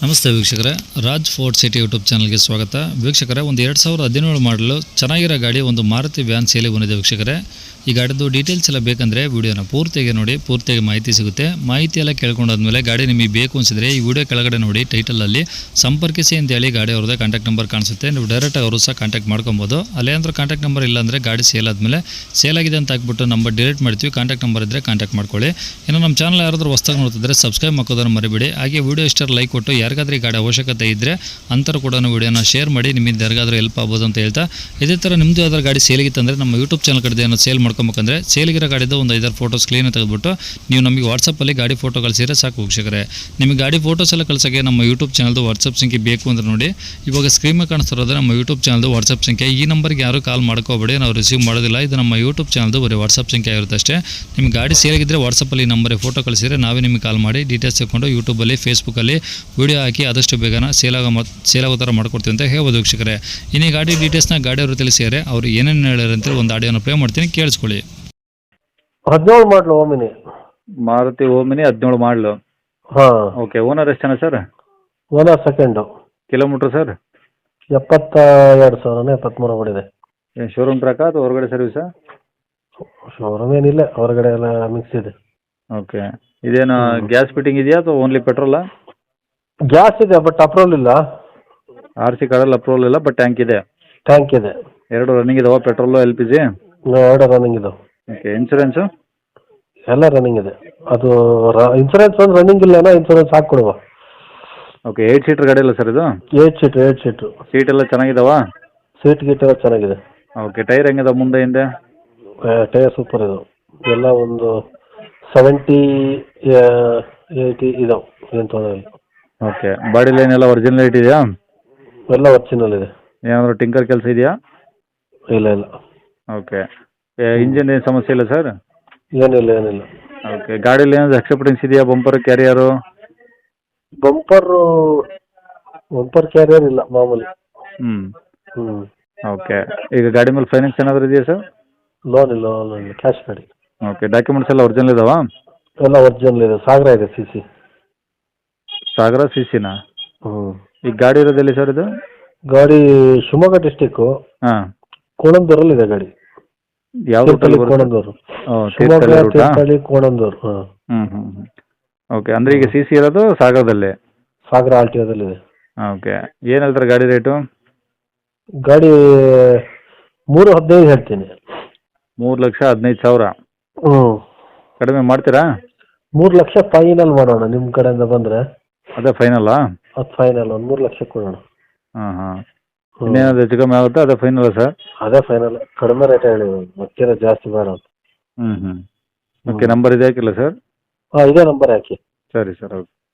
ನಮಸ್ತೆ ವೀಕ್ಷಕರೇ, Raj fort city YouTube ಚಾನಲ್ಗೆ ಸ್ವಾಗತ. ವೀಕ್ಷಕರೇ, ಒಂದು 2017 ಮಾಡಲು ಚೆನ್ನಾಗಿರೋ ಗಾಡಿ ಒಂದು ಮಾರುತಿ ವ್ಯಾನ್ ಸೇಲಿ ಬಂದಿದೆ. ವೀಕ್ಷಕರೇ, ಈ ಗಾಡಿದು ಡೀಟೇಲ್ಸ್ ಎಲ್ಲ ಬೇಕಂದರೆ ವಿಡಿಯೋನ ಪೂರ್ತಿಯಾಗಿ ನೋಡಿ, ಪೂರ್ತಿಯಾಗಿ ಮಾಹಿತಿ ಸಿಗುತ್ತೆ. ಮಾಹಿತಿ ಎಲ್ಲ ಕೇಳ್ಕೊಂಡಾದ್ಮೇಲೆ ಗಾಡಿ ನಿಮಗೆ ಬೇಕು ಅನಿಸಿದ್ರೆ ಈ ವಿಡಿಯೋ ಕೆಳಗಡೆ ನೋಡಿ ಟೈಟಲಲ್ಲಿ ಸಂಪರ್ಕಿಸಿ ಅಂತೇಳಿ ಗಾಡಿ ಅವ್ರದ್ದೇ ಕಾಂಟ್ಯಾಕ್ಟ್ ನಂಬರ್ ಕಾಣಿಸುತ್ತೆ. ನೀವು ಡೈರೆಕ್ಟಾಗಿ ಅವರು ಸಹ ಕಾಂಟ್ಯಾಕ್ಟ್ ಮಾಡ್ಕೊಬೋದು. ಅಲ್ಲೇಂದ್ರೆ ಕಾಂಟ್ಯಾಕ್ಟ್ ನಂಬರ್ ಇಲ್ಲಾಂದರೆ ಗಾಡಿ ಸೇಲ್ ಆದಮೇಲೆ ಸೇಲ್ ಆಗಿದೆ ಅಂತ ಹಾಕ್ಬಿಟ್ಟು ನಂಬರ್ ಡಿಲೀಟ್ ಮಾಡ್ತೀವಿ. ಕಾಂಟ್ಯಾಕ್ಟ್ ನಂಬರ್ ಇದ್ದರೆ ಕಾಂಟ್ಯಾಕ್ಟ್ ಮಾಡ್ಕೊಳ್ಳಿ. ಇನ್ನು ನಮ್ಮ ಚಾನಲ್ ಯಾರಾದರೂ ಹೊಸದಾಗಿ ನೋಡ್ತಿದ್ರೆ ಸಬ್ಸ್ಕ್ರೈಬ್ ಮಾಡೋದನ್ನು ಮರಿಬೇಡಿ. ಹಾಗೆ ವಿಡಿಯೋ ಇಷ್ಟ ಲೈಕ್ ಕೊಟ್ಟು ಯಾರಿಗಾದ್ರೂ ಈ ಗಾಡಿ ಅವಶ್ಯಕತೆ ಇದ್ದರೆ ಅಂತರ ಕೂಡ ವಿಡಿಯೋನ ಶೇರ್ ಮಾಡಿ, ನಿಮ್ಮಿಂದ ಯಾರಿಗಾದ್ರೂ ಹೆಲ್ಪ್ ಆಗ್ಬೋದು ಅಂತ ಹೇಳ್ತಾ, ಇದೇ ಥರ ನಿಮ್ಮದು ಯಾವ್ದಾದ್ರು ಗಾಡಿ ಸೇಲಿಗಿತ್ತಂದರೆ ನಮ್ಮ ಯೂಟ್ಯೂಬ್ ಚಾನಲ್ ಕಡೆ ಏನೋ ಸೇಲ್ ಮಾಡ್ಕೊಬೇಕಂದ್ರೆ ಸೇಲಿಗಿರೋ ಗಾಡಿದು ಒಂದು 5 ಫೋಟೋಸ್ ಕ್ಲೀನ್ ತೆಗೆದುಬಿಟ್ಟು ನೀವು ನಮಗೆ ವಾಟ್ಸಪ್ಪಲ್ಲಿ ಗಾಡಿ ಫೋಟೋ ಕಳಿಸಿದ್ರೆ ಸಾಕು ವೀಕ್ಷಕರೇ. ನಿಮಗೆ ಗಾಡಿ ಫೋಟೋಸ್ ಎಲ್ಲ ಕಳ್ಸೋಕ್ಕೆ ನಮ್ಮ ಯೂಟ್ಯೂಬ್ ಚಾನಲ್ದು ವಾಟ್ಸಪ್ ಸಂಖ್ಯೆ ಬೇಕು ಅಂದ್ರೆ ನೋಡಿ, ಇವಾಗ ಸ್ಕ್ರೀನ್ ಮೇಲೆ ಕಾಣಿಸ್ತಿರೋದು ನಮ್ಮ ಯೂಟ್ಯೂಬ್ ಚಾನಲ್ದು ವಾಟ್ಸಪ್ ಸಂಖ್ಯೆ. ಈ ನಂಬರ್ಗೆ ಯಾರು ಕಾಲ್ ಮಾಡ್ಕೋಬೇಡಿ, ನಾವು ರಿಸೀವ್ ಮಾಡೋದಿಲ್ಲ. ಇದು ನಮ್ಮ ಯೂಟ್ಯೂಬ್ ಚಾನಲ್ದು ಬರೀ ವಾಟ್ಸಪ್ ಸಂಖ್ಯೆ ಆಗಿರುತ್ತೆ ಅಷ್ಟೇ. ನಿಮಗೆ ಗಾಡಿ ಸೇಲಿಗಿದ್ರೆ ವಾಟ್ಸಪ್ಪಲ್ಲಿ ನಂಬರ್ ಫೋಟೋ ಕಳಿಸಿದ್ರೆ ನಾವೇ ನಿಮಗೆ ಕಾಲ್ ಮಾಡಿ ಡೀಟೇಲ್ಸ್ ತಗೊಂಡು ಯೂಟ್ಯೂಬಲ್ಲಿ ಫೇಸ್ಬುಕ್ಕಲ್ಲಿ ವಿಡಿಯೋ ಹಾಕಿ ಆದಷ್ಟು ಬೇಗನ ಸೇಲಾಗೋ ಥರ ಮಾಡ್ಕೊಡ್ತೀವಿ ಅಂತ ಹೇಳ್ಬೋದು ವೀಕ್ಷಕರೇ. ಇನ್ನು ಈ ಗಾಡಿ ಡೀಟೇಲ್ಸ್ನ ಗಾಡಿಯವರು ತಿಳಿಸಿದರೆ ಅವರು ಏನೇನು ಹೇಳ್ಯಾರ ಅಂತ ಒಂದು ಆಡಿಯೋನ ಪ್ಲೇ ಮಾಡ್ತೀನಿ, ಕೇಳಿಸ್ಕೊಳ್ಳಿ. 17 ಮಾಡಲು ಓಮಿನಿ, ಮಾರುತಿ ಓಮಿನಿ 17 ಮಾಡಲು. ಹಾಂ. ಓಕೆ, ಓನರ್ ಎಷ್ಟು ಜನ sir? Owner second. Kilometre sir? 72,000 73 ಓಡಿದೆ. ಏನು ಶೋರೂಮ್ ಟ್ರ್ಯಾಕಾ ಅಥವಾ ಹೊರಗಡೆ ಸರ್ವಿಸಾ? ಶೋರೂಮ್ ಏನಿಲ್ಲ, ಹೊರಗಡೆ ಎಲ್ಲ ಮಿಕ್ಸ್ ಇದೆ. ಓಕೆ, ಇದೇನು ಗ್ಯಾಸ್ ಫಿಟ್ಟಿಂಗ್ ಇದೆಯಾ ಅಥವಾ ಓನ್ಲಿ ಪೆಟ್ರೋಲಾ? ಗ್ಯಾಸ್ ಇದೆ ಬಟ್ ಅಪ್ರೂವಲ್ ಇಲ್ಲ. RC ಕಾರ್ಡಲ್ಲಿ ಅಪ್ರೂವಲ್ ಇಲ್ಲ, ಬಟ್ ಟ್ಯಾಂಕ್ ಇದೆ. ಟ್ಯಾಂಕ್ ಇದೆ. ಎರಡು ರನ್ನಿಂಗ್ ಇದಾವೆ, ಪೆಟ್ರೋಲು LPG? ಎರಡು ರನ್ನಿಂಗ್ ಇದಾವೆ. Okay, insurance? ಎಲ್ಲ ರನ್ನಿಂಗ್ ಇದೆ. ಅದು ಇನ್ಸೂರೆನ್ಸ್ ಒಂದು ರನ್ನಿಂಗ್ ಇಲ್ಲ, ಇನ್ಸೂರೆನ್ಸ್ ಹಾಕ್ಕೊಡುವ. ಓಕೆ, 8 ಸೀಟರ್ ಗಾಡಿ ಇಲ್ಲ ಸರ್ ಇದು? 8 ಸೀಟು. ಸೀಟ್ ಎಲ್ಲ ಚೆನ್ನಾಗಿದಾವಾ? ಸೀಟ್ ಗೀಟ್ ಎಲ್ಲ ಚೆನ್ನಾಗಿದೆ. ಓಕೆ, ಟೈರ್ ಹೆಂಗಿದಾವೆ ಮುಂದೆ ಹಿಂದೆ? ಟೈರ್ ಸೂಪರ್ ಇದಾವೆ. ಎಲ್ಲ ಒಂದು 70 80 ಇದಾವೆ, ಏನು ತೊಂದರೆ ಇಲ್ಲ. ಓಕೆ, ಬಾಡಿ ಲೈನ್ ಎಲ್ಲ ಒರಿಜಿನಲ್ ಇದೆಯಾ? ಎಲ್ಲ ಒರಿಜಿನಲ್ ಇದೆ. ಏನಾದರೂ ಟಿಂಕರ್ ಕೆಲಸ ಇದೆಯಾ? ಇಲ್ಲ ಇಲ್ಲ. ಓಕೆ, ಇಂಜಿನ್ ಏನು ಸಮಸ್ಯೆ ಇಲ್ಲ ಸರ್? ಏನಿಲ್ಲ. ಓಕೆ, ಗಾಡೀಲಿ ಏನಾದರೂ ಎಕ್ಸ್ಟ್ರಾ ಫಿಟ್ಟಿಂಗ್ಸ್ ಇದೆಯಾ? Bumper carrier? ಬಂಪರ್ ಕ್ಯಾರಿಯರ್ ಇಲ್ಲ, ಮಾಮೂಲಿ. ಹ್ಞೂ. ಓಕೆ, ಈಗ ಗಾಡಿ ಮೇಲೆ ಫೈನಾನ್ಸ್ ಏನಾದರೂ ಇದೆಯಾ ಸರ್? ಲೋನ್ ಇಲ್ಲ, ಕ್ಯಾಶ್ ಗಾಡಿ. ಓಕೆ, ಡಾಕ್ಯುಮೆಂಟ್ಸ್ ಎಲ್ಲ ಒರಿಜಿನಲ್ ಇದಾವಾ? ಎಲ್ಲ ಒರಿಜಿನಲ್ ಇದೆ. ಸಾಗರ ಇದೆ CC. ಸಾಗರ CCನಾ? ಹ್ಞೂ. ಈಗ ಗಾಡಿ ಇರೋದೆಲ್ಲಿ ಸರ್ ಇದು? ಗಾಡಿ ಶಿವಮೊಗ್ಗ ಡಿಸ್ಟಿಕ್ಕು, ಹಾಂ. ಕೋಣಂದೂರಲ್ಲಿ ಇದೆ ಗಾಡಿ. ಯಾವ ಕೋಣಂದೂರು. ಶಿವಮೊಗ್ಗ ತೀರ್ಥಹಳ್ಳಿ ಕೋಣಂದೂರು. ಹಾಂ. ಹ್ಞೂ. ಓಕೆ, ಅಂದರೆ ಈಗ CC ಇರೋದು ಸಾಗರದಲ್ಲಿ? ಸಾಗರ RTOದಲ್ಲಿದೆ. ಓಕೆ, ಏನು ಹೇಳ್ತಾರೆ ಗಾಡಿ ರೇಟು? ಗಾಡಿ 3,15 ಹೇಳ್ತೀನಿ. 3,15,000? ಹ್ಞೂ. ಕಡಿಮೆ ಮಾಡ್ತೀರಾ? 3 ಲಕ್ಷ ಫೈನಲ್ ಮಾಡೋಣ, ನಿಮ್ಮ ಕಡೆಯಿಂದ ಬಂದರೆ. ಅದೇ ಫೈನಲ್ಲಾ? ಅದು ಫೈನಲ್, ಒಂದು 3 ಲಕ್ಷ ಕೊಡೋಣ. ಹಾಂ. ಇನ್ನೇನಾದ್ರು ಹೆಚ್ಚು ಕಮ್ಮಿ ಆಗುತ್ತಾ? ಅದೇ ಫೈನಲ್ಲ ಸರ್? ಅದೇ ಫೈನಲ್. ಕಡಿಮೆ ರೇಟ್ ಹೇಳಿ, ಮತ್ತೆ ಜಾಸ್ತಿ ಬೇಡ. ಓಕೆ, ನಂಬರ್ ಇದೆ ಹಾಕಿಲ್ಲ ಸರ್? ಹಾಂ, ಇದೇ ನಂಬರ್ ಹಾಕಿ. ಸರಿ ಸರ್, ಓಕೆ.